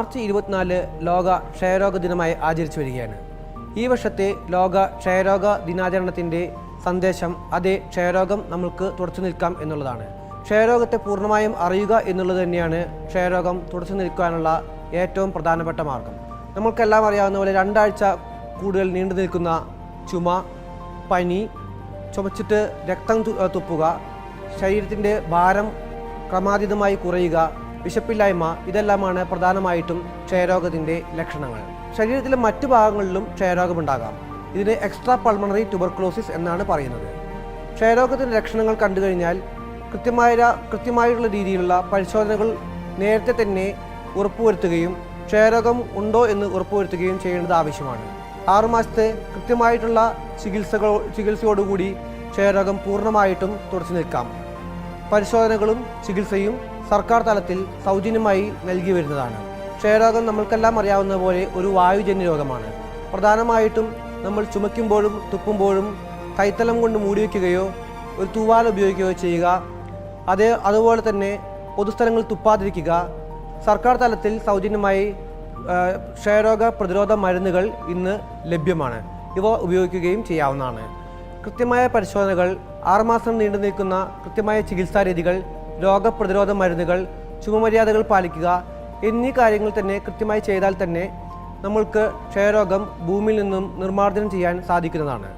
March 24 ലോക ക്ഷയരോഗ ദിനമായി ആചരിച്ചു വരികയാണ്. ഈ വർഷത്തെ ലോക ക്ഷയരോഗ ദിനാചരണത്തിൻ്റെ സന്ദേശം അതേ ക്ഷയരോഗം നമുക്ക് തുടച്ചു നിൽക്കാം എന്നുള്ളതാണ്. ക്ഷയരോഗത്തെ പൂർണ്ണമായും അറിയുക എന്നുള്ളത് തന്നെയാണ് ക്ഷയരോഗം തുടച്ചു നിൽക്കാനുള്ള ഏറ്റവും പ്രധാനപ്പെട്ട മാർഗം. നമ്മൾക്കെല്ലാം അറിയാവുന്ന പോലെ 2 ആഴ്ച കൂടുതൽ നീണ്ടു നിൽക്കുന്ന ചുമ, പനി, ചുമച്ചിട്ട് രക്തം തുപ്പുക, ശരീരത്തിൻ്റെ ഭാരം ക്രമാതീതമായി കുറയുക, വിശപ്പില്ലായ്മ, ഇതെല്ലാമാണ് പ്രധാനമായിട്ടും ക്ഷയരോഗത്തിൻ്റെ ലക്ഷണങ്ങൾ. ശരീരത്തിലെ മറ്റു ഭാഗങ്ങളിലും ക്ഷയരോഗമുണ്ടാകാം. ഇതിന് എക്സ്ട്രാ പൾമണറി ട്യൂബർകുലോസിസ് എന്നാണ് പറയുന്നത്. ക്ഷയരോഗത്തിൻ്റെ ലക്ഷണങ്ങൾ കണ്ടു കഴിഞ്ഞാൽ കൃത്യമായിട്ടുള്ള രീതിയിലുള്ള പരിശോധനകൾ നേരത്തെ തന്നെ ഉറപ്പുവരുത്തുകയും ക്ഷയരോഗം ഉണ്ടോ എന്ന് ഉറപ്പുവരുത്തുകയും ചെയ്യേണ്ടത് ആവശ്യമാണ്. 6 മാസത്തെ കൃത്യമായിട്ടുള്ള ചികിത്സയോടുകൂടി ക്ഷയരോഗം പൂർണ്ണമായിട്ടും തുടച്ചു നിൽക്കാം. പരിശോധനകളും ചികിത്സയും സർക്കാർ തലത്തിൽ സൗജന്യമായി നൽകി വരുന്നതാണ്. ക്ഷയരോഗം നമ്മൾക്കെല്ലാം അറിയാവുന്ന പോലെ ഒരു വായുജന്യ രോഗമാണ്. പ്രധാനമായിട്ടും നമ്മൾ ചുമയ്ക്കുമ്പോഴും തുപ്പുമ്പോഴും കൈത്തലം കൊണ്ട് മൂടിവെക്കുകയോ ഒരു തൂവാല ഉപയോഗിക്കുകയോ ചെയ്യുക. അതുപോലെ തന്നെ പൊതുസ്ഥലങ്ങളിൽ തുപ്പാതിരിക്കുക. സർക്കാർ തലത്തിൽ സൗജന്യമായി ക്ഷയരോഗ പ്രതിരോധ മരുന്നുകൾ ഇന്ന് ലഭ്യമാണ്. ഇവ ഉപയോഗിക്കുകയും ചെയ്യാവുന്നതാണ്. കൃത്യമായ പരിശോധനകൾ, 6 മാസം നീണ്ടു നിൽക്കുന്ന കൃത്യമായ ചികിത്സാ രീതികൾ, രോഗപ്രതിരോധ മരുന്നുകൾ, ചുമമര്യാദകൾ പാലിക്കുക എന്നീ കാര്യങ്ങൾ തന്നെ കൃത്യമായി ചെയ്താൽ തന്നെ നമ്മൾക്ക് ക്ഷയരോഗം ഭൂമിയിൽ നിന്നും നിർമ്മാർജ്ജനം ചെയ്യാൻ സാധിക്കുന്നതാണ്.